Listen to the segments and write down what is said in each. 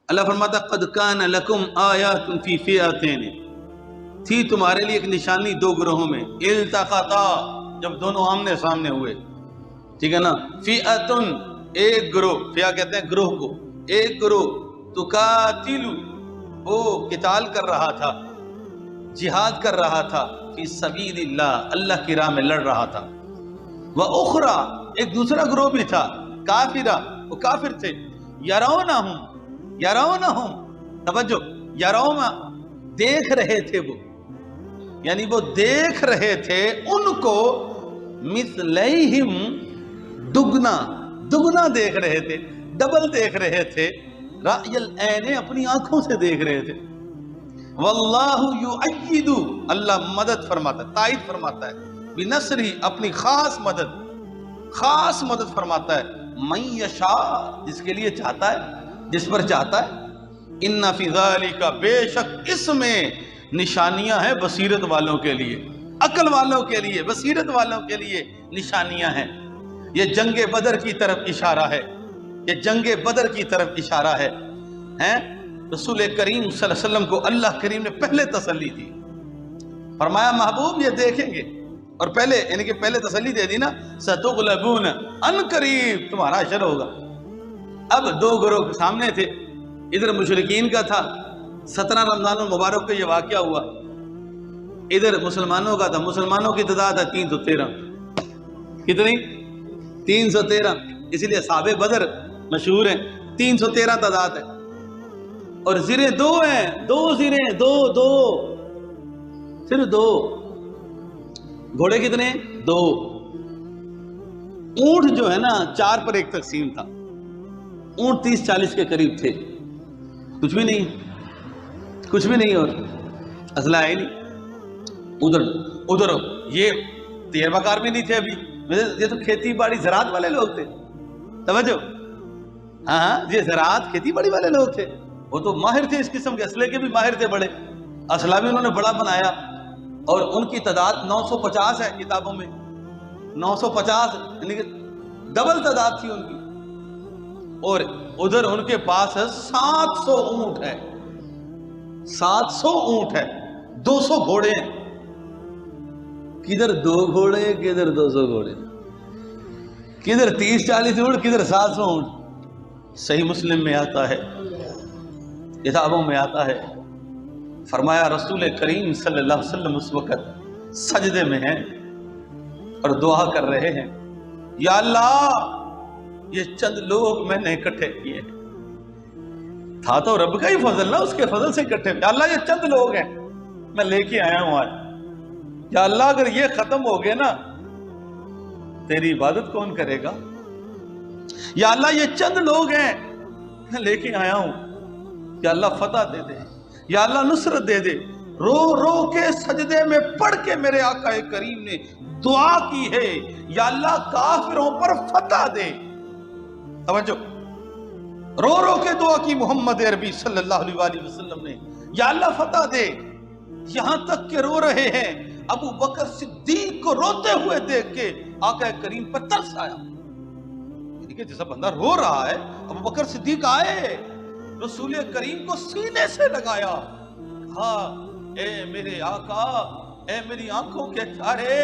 اللہ فرماتا قد کان لکم آیات فی فئتین، تھی تمہارے لیے ایک نشانی دو گروہوں میں، التقطا جب دونوں آمنے سامنے ہوئے، ٹھیک ہے نا، فئتن ایک گروہ، فئہ کہتے ہیں گروہ کو، ایک گروہ تقاتلو وہ قتال کر رہا تھا، جہاد کر رہا تھا، فی سبیل اللہ اللہ کی راہ میں لڑ رہا تھا، وَأُخْرَى ایک دوسرا گروہ بھی تھا کافرہ، وہ کافر تھے، یرونہم توجہ، یرون دیکھ رہے تھے وہ، یعنی وہ دیکھ رہے تھے ان کو، مثلیہم دگنا دیکھ رہے تھے، ڈبل دیکھ رہے تھے، رأی العین اپنی آنکھوں سے دیکھ رہے تھے، واللہ یؤید اللہ مدد فرماتا ہے، تائید فرماتا ہے، بنصرہ اپنی خاص مدد فرماتا ہے، من یشاء جس کے لیے چاہتا ہے، جس پر چاہتا ہے، ان فی ذالک بے شک اس میں نشانیاں ہیں بصیرت والوں کے لیے، عقل والوں کے لیے، بصیرت والوں کے لیے نشانیاں ہیں۔ یہ جنگ بدر کی طرف اشارہ ہے، یہ جنگ بدر کی طرف اشارہ ہے، رسول کریم صلی اللہ علیہ وسلم کو اللہ کریم نے پہلے تسلی دی، فرمایا محبوب یہ دیکھیں گے، اور پہلے یعنی کہ پہلے تسلی دے دی نا، ستغلبون ان قریب تمہارا حشر ہوگا۔ اب دو گروہ سامنے تھے، ادھر مشرکین کا تھا، 17 رمضان المبارک کا یہ واقعہ ہوا، ادھر مسلمانوں کا تھا، مسلمانوں کی تعداد ہے 313، کتنی؟ 313، اسی لیے اصحاب بدر مشہور ہیں، 313 تعداد ہے، اور زیریں دو ہیں، دو زیریں، دو صرف دو، گھوڑے کتنے؟ دو، اونٹ جو ہے نا 4 پر 1 تقسیم تھا، اونٹ 30-40 کے قریب تھے، کچھ بھی نہیں، اور اسلحہ ہے نہیں، ادھر یہ تجربہ کار بھی نہیں تھے ابھی، یہ تو کھیتی باڑی زراعت والے لوگ تھے، توجہ، ہاں یہ زراعت کھیتی باڑی والے لوگ تھے، وہ تو ماہر تھے اس قسم کے اسلحے کے بھی ماہر تھے، بڑے اسلحہ بھی انہوں نے بڑا بنایا، اور ان کی تعداد 950 ہے کتابوں میں، 950 یعنی کہ ڈبل تعداد تھی ان کی، اور ادھر ان کے پاس 700 اونٹ ہے، 700 اونٹ ہے، 200 گھوڑے ہیں، کدھر 2 گھوڑے کدھر 200 گھوڑے، کدھر 30-40 اونٹ کدھر 700 اونٹ۔ صحیح مسلم میں آتا ہے، کتابوں میں آتا ہے، فرمایا رسول کریم صلی اللہ علیہ وسلم اس وقت سجدے میں ہیں اور دعا کر رہے ہیں، یا اللہ یہ چند لوگ میں نے اکٹھے کیے ہیں، تھا تو رب کا ہی فضل نا، اس کے فضل سے اکٹھے، یا اللہ یہ چند لوگ ہیں میں لے کے آیا ہوں آج، یا اللہ اگر یہ ختم ہو گئے نا تیری عبادت کون کرے گا، یا اللہ یہ چند لوگ ہیں میں لے کے آیا ہوں، یا اللہ فتح دے دے، یا اللہ نصرت دے دے، رو رو کے سجدے میں پڑھ کے میرے آقا کریم نے دعا کی ہے، یا اللہ کافروں پر فتح دے، توجہ، رو رو کے دعا کی محمد عربی صلی اللہ علیہ وآلہ وسلم نے، یا اللہ فتح دے، یہاں تک کہ رو رہے ہیں، ابو بکر صدیق کو روتے ہوئے دیکھ کے آقا کریم پر ترس آیا، یعنی کہ جیسا بندہ رو رہا ہے، ابو بکر صدیق آئے، رسول کریم کو سینے سے لگایا، کہا اے میرے آقا، اے میری آنکھوں کے تارے،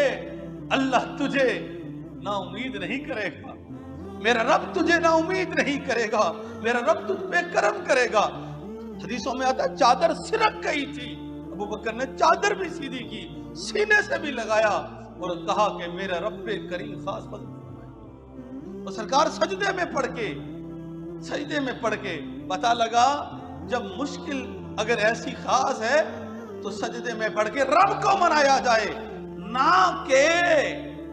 اللہ تجھے نا امید نہیں کرے گا، میرا رب تجھے نا امید نہیں کرے گا، میرا رب تجھ پہ کرم کرے گا۔ حدیثوں میں آتا ہے چادر سرک گئی تھی، ابو بکر نے چادر بھی سیدھی کی، سینے سے بھی لگایا، اور کہا کہ میرا رب کریم خاص فضل فرمائے، اور سرکار سجدے میں پڑھ کے پتہ لگا جب مشکل اگر ایسی خاص ہے تو سجدے میں پڑھ کے رب کو منایا جائے، نہ کہ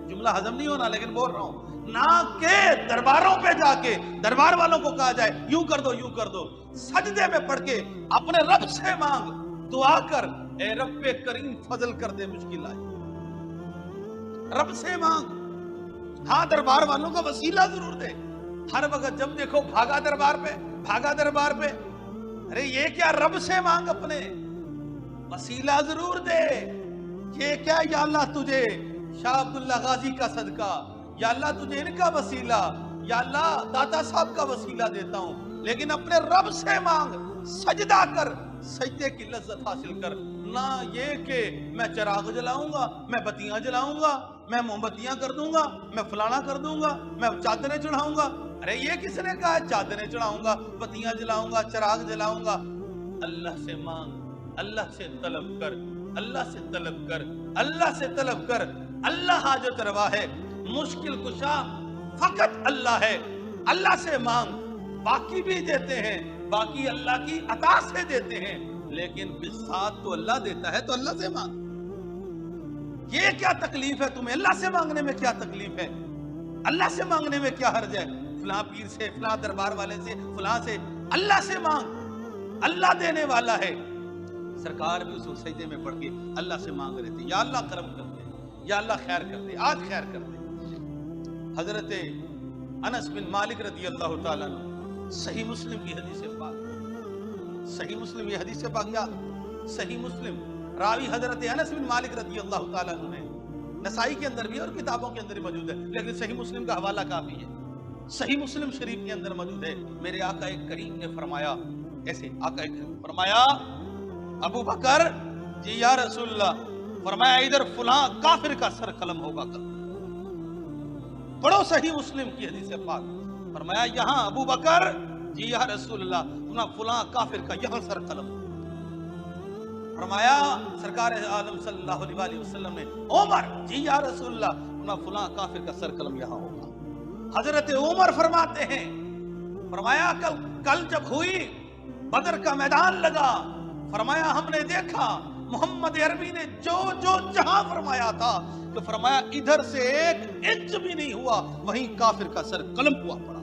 جملہ ہضم نہیں ہونا لیکن بول رہا ہوں، نہ کہ درباروں پہ جا کے دربار والوں کو کہا جائے یوں کر دو یوں کر دو، سجدے میں پڑھ کے اپنے رب سے مانگ، دعا کر، اے رب کریم فضل کر دے مشکل آئے، رب سے مانگ، ہاں دربار والوں کا وسیلہ ضرور دے، ہر وقت جب دیکھو بھاگا دربار پہ، ارے یہ کیا رب سے مانگ، اپنے وسیلہ ضرور دے، یہ کیا یا اللہ تجھے شاہ عبداللہ غازی کا صدقہ، یا اللہ تجھے ان کا وسیلہ، یا اللہ داتا صاحب کا وسیلہ دیتا ہوں، لیکن اپنے رب سے مانگ، سجدہ کر، سجدے کی لذت حاصل کر، نہ یہ کہ میں چراغ جلاؤں گا، میں بتیاں جلاؤں گا، میں موم بتیاں کر دوں گا، میں فلانا کر دوں گا، میں چادریں چڑھاؤں گا۔ ارے یہ کس نے کہا ہے چادریں چڑھاؤں گا، بتیاں جلاؤں گا، چراغ جلاؤں گا؟ اللہ سے مانگ، اللہ سے طلب کر، اللہ سے طلب کر، اللہ سے طلب کر۔ اللہ حاجت روا ہے، مشکل کشا فقط اللہ ہے۔ اللہ سے مانگ، باقی بھی دیتے ہیں، باقی اللہ کی عطا سے دیتے ہیں، لیکن بساط تو اللہ دیتا ہے، تو اللہ سے مانگ۔ یہ کیا تکلیف ہے تمہیں؟ اللہ سے مانگنے میں کیا تکلیف ہے؟ اللہ سے مانگنے میں کیا حرج ہے؟ فلاں پیر سے، فلاں دربار والے سے، فلاں سے، اللہ سے مانگ، اللہ دینے والا ہے۔ سرکار بھی اس وقت سجدے میں پڑھ کے اللہ سے مانگ رہے تھے، یا اللہ کرم کر دے، یا اللہ خیر کر دے، آج خیر کر دے۔ حضرت انس بن مالک رضی اللہ تعالیٰ عنہ، صحیح مسلم کی حدیث پاک، صحیح مسلم یہ حدیث پاک یاد، صحیح مسلم، راوی حضرت انس بن مالک رضی اللہ تعالیٰ عنہ ہے، نسائی کے اندر بھی اور کتابوں کے اندر موجود ہے، لیکن صحیح مسلم کا حوالہ کافی ہے۔ صحیح مسلم شریف کے اندر موجود ہے، میرے آقا کریم نے فرمایا، ایسے آقا کریم نے فرمایا، ابو بکر جی یا رسول اللہ، فرمایا ادھر فلاں کافر کا سر قلم ہوگا کل، پڑھو صحیح مسلم کی حدیث پاک، فرمایا یہاں ابو بکر جی یا رسول اللہ، فلاں کافر کا یہاں سر قلم ہوگا۔ فرمایا سرکار عالم صلی اللہ علیہ وسلم نے، عمر جی یا رسول اللہ، فلاں کافر کا سر قلم یہاں ہوگا۔ حضرت عمر فرماتے ہیں، فرمایا کل جب ہوئی بدر کا میدان لگا، فرمایا ہم نے دیکھا محمد عربی نے جو جہاں فرمایا تھا، تو فرمایا ادھر سے ایک انچ بھی نہیں ہوا، وہیں کافر کا سر قلم ہوا پڑا۔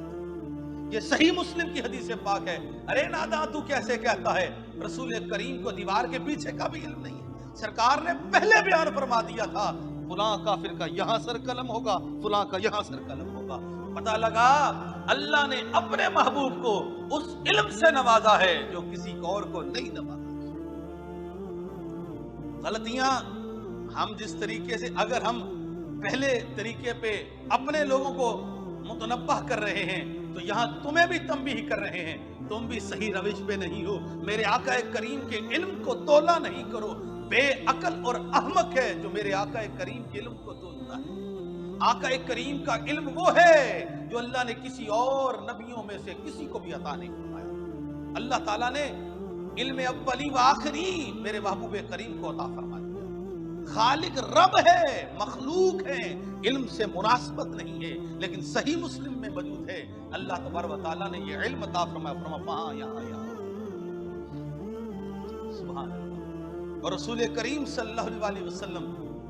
یہ صحیح مسلم کی حدیث پاک ہے۔ ارے ناداں تو کیسے کہتا ہے؟ رسول کریم کو دیوار کے پیچھے کا بھی علم نہیں ہے، سرکار نے پہلے بیان فرما دیا تھا، فلاں کافر کا یہاں سر قلم ہوگا، فلاں کا یہاں سر قلم ہوگا۔ پتہ لگا اللہ نے اپنے محبوب کو اس علم سے نوازا ہے جو کسی اور کو نہیں نوازا۔ غلطیاں ہم جس طریقے سے، اگر ہم پہلے طریقے پہ اپنے لوگوں کو متنبہ کر رہے ہیں، تو یہاں تمہیں بھی تنبیہ کر رہے ہیں، تم بھی صحیح روش پہ نہیں ہو، میرے آقا کریم کے علم کو تولا نہیں کرو۔ بے عقل اور احمق ہے جو میرے آقا کریم کے علم کو تولتا ہے۔ آقا کریم کا علم وہ ہے جو اللہ نے کسی اور نبیوں میں سے کسی کو بھی عطا نہیں فرمایا۔ اللہ تعالیٰ نے علم اولی و آخری میرے محبوب کریم کو عطا فرما دیا۔ خالق رب ہے، مخلوق ہے، علم سے مناسبت نہیں ہے، لیکن صحیح مسلم میں موجود ہے۔ اللہ تبارک و تعالیٰ نے یہ علم عطا فرمایا، فرمایا یہاں سبحان اللہ۔ اور رسول کریم صلی اللہ علیہ وسلم،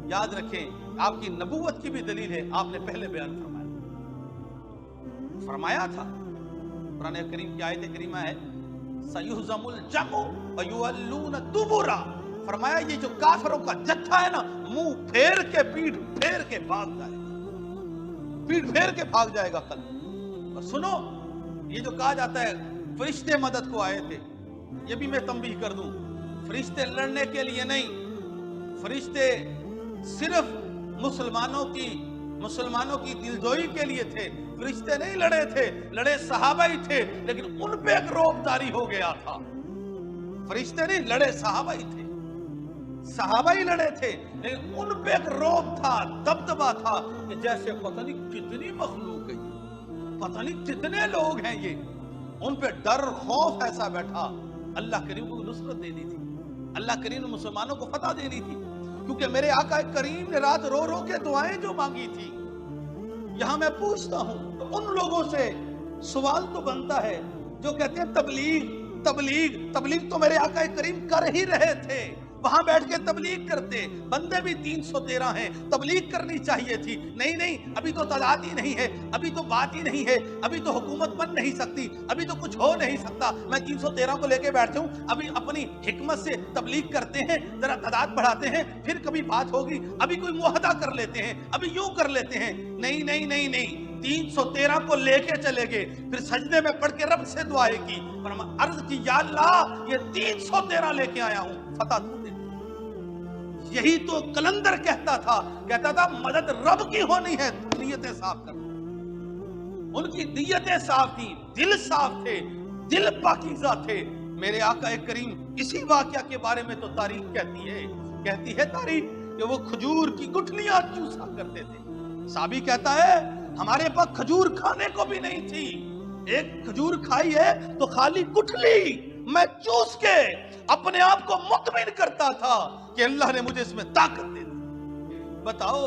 یاد رکھیں آپ کی نبوت کی بھی دلیل ہے، آپ نے پہلے بیان فرمایا تھا، قرآن کریم کی آیت کریمہ ہے، سَيُهْزَمُ الْجَمْعُ وَيُوَلُّونَ الدُّبُرَ، فرمایا یہ جو کافروں کا جتھا ہے نا، منہ پھیر کے پیٹھ پھیر کے بھاگ جائے گا، پیٹھ پھیر کے بھاگ جائے گا کل۔ اور سنو، یہ جو کہا جاتا ہے فرشتے مدد کو آئے تھے، یہ بھی میں تنبیہ کر دوں، فرشتے لڑنے کے لیے نہیں، فرشتے صرف مسلمانوں کی دلجوئی کے لیے تھے، فرشتے نہیں لڑے تھے، لڑے صحابہ ہی تھے، لیکن ان پہ ایک رعب طاری ہو گیا تھا۔ فرشتے نہیں لڑے، صحابہ ہی تھے، صحابہ ہی لڑے تھے، لیکن ان پہ ایک رعب تھا، دبدبا تھا کہ جیسے پتہ نہیں کتنی مخلوق ہے، پتہ نہیں کتنے لوگ ہیں یہ، ان پہ ڈر خوف ایسا بیٹھا۔ اللہ کریم کو نصرت دینی تھی، اللہ کریم نے مسلمانوں کو فتح دینی تھی، کیونکہ میرے آقا کریم نے رات رو رو کے دعائیں جو مانگی تھی۔ یہاں میں پوچھتا ہوں تو ان لوگوں سے سوال تو بنتا ہے جو کہتے ہیں تبلیغ تو میرے آقا کریم کر ہی رہے تھے، وہاں بیٹھ کے تبلیغ کرتے، بندے بھی 313 ہیں، تبلیغ کرنی چاہیے تھی۔ نہیں، ابھی تو تعداد ہی نہیں ہے، ابھی تو بات ہی نہیں ہے، ابھی تو حکومت بن نہیں سکتی، ابھی تو کچھ ہو نہیں سکتا، میں 313 کو لے کے بیٹھتا ہوں، ابھی اپنی حکمت سے تبلیغ کرتے ہیں، ذرا تعداد بڑھاتے ہیں، پھر کبھی بات ہوگی، ابھی کوئی معاہدہ کر لیتے ہیں، ابھی یوں کر لیتے ہیں۔ نہیں، 313 کو لے کے چلے گئے، پھر سجدے میں پڑھ کے رب سے دعائیں کی، عرض کی یا اللہ یہ 313 لے کے آیا ہوں، فتح تو دے۔ یہی تو کلندر کہتا تھا مدد رب کی ہونی ہے، نیتیں صاف کر، ان کی نیتیں صاف تھی، دل صاف تھے، دل پاکیزہ تھے. میرے آقا کریم اسی واقعہ کے بارے میں تو تاریخ کہتی ہے تاریخ کہ وہ کھجور کی گٹھلیاں چوسا کرتے تھے. صحابی کہتا ہے ہمارے پاس کھجور کھانے کو بھی نہیں تھی, ایک کھجور کھائی ہے تو خالی گٹھلی میں چوس کے اپنے آپ کو مطمئن کرتا تھا کہ اللہ نے مجھے اس میں طاقت دے دی. بتاؤ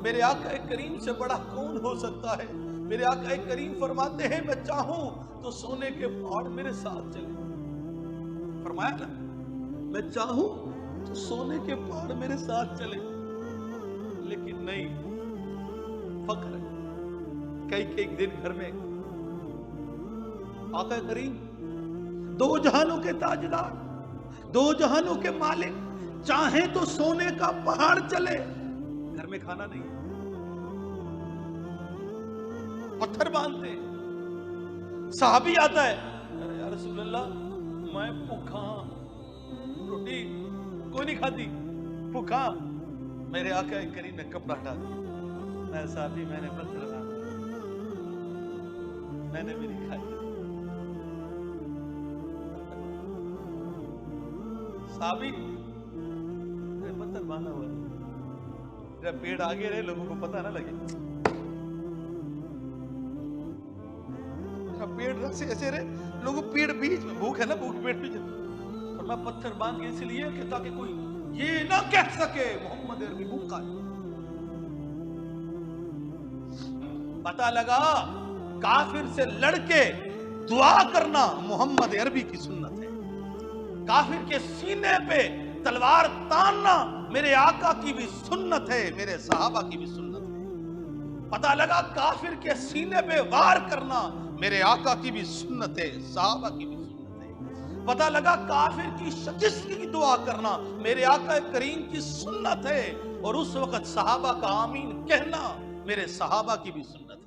میرے آقا کریم سے بڑا کون ہو سکتا ہے؟ میرے آقا کریم فرماتے ہیں میں چاہوں تو سونے کے پہاڑ میرے ساتھ چلے. فرمایا نا میں چاہوں تو سونے کے پہاڑ میرے ساتھ چلے, لیکن نہیں, فخر ہے. کئی دن گھر میں آقا کریم دو جہانوں کے تاجدار, دو جہانوں کے مالک, چاہیں تو سونے کا پہاڑ چلے, گھر میں کھانا نہیں, پتھر باندھتے. صحابی آتا ہے ارے یا رسول اللہ میں بھوکا, روٹی کوئی نہیں کھاتی, بھوکا. میرے آقا کریم نے کپڑا ہٹا دیا, صحابی میں نے پتھر باندھا, میں نے بھی نہیں کھائی. صحابی پتھر باندھا ہوا ہے, پیڑ آگے رہے لوگوں کو پتہ نہ لگے, پیڑ ایسے رہے لوگوں پیڑ بیچ میں, بھوک ہے نا, بھوک پیڑ بیچ میں, اور میں پتھر باندھ کے اس لیے کہ تاکہ کوئی یہ نہ کہہ سکے محمد عربی بھوکا ہے. پتہ لگا کافر سے لڑ کے دعا کرنا محمد عربی کی سنت ہے, کافر کے سینے پہ تلوار تاننا میرے آقا کی بھی سنت ہے, میرے صحابہ کی بھی سنت ہے. پتہ لگا کافر کے سینے پہ وار کرنا میرے آقا کی بھی سنت ہے, صحابہ کی بھی سنت ہے. پتہ لگا کافر کی شکست کی دعا کرنا میرے آقا کریم کی سنت ہے, اور اس وقت صحابہ کا آمین کہنا میرے صحابہ کی بھی سنت ہے.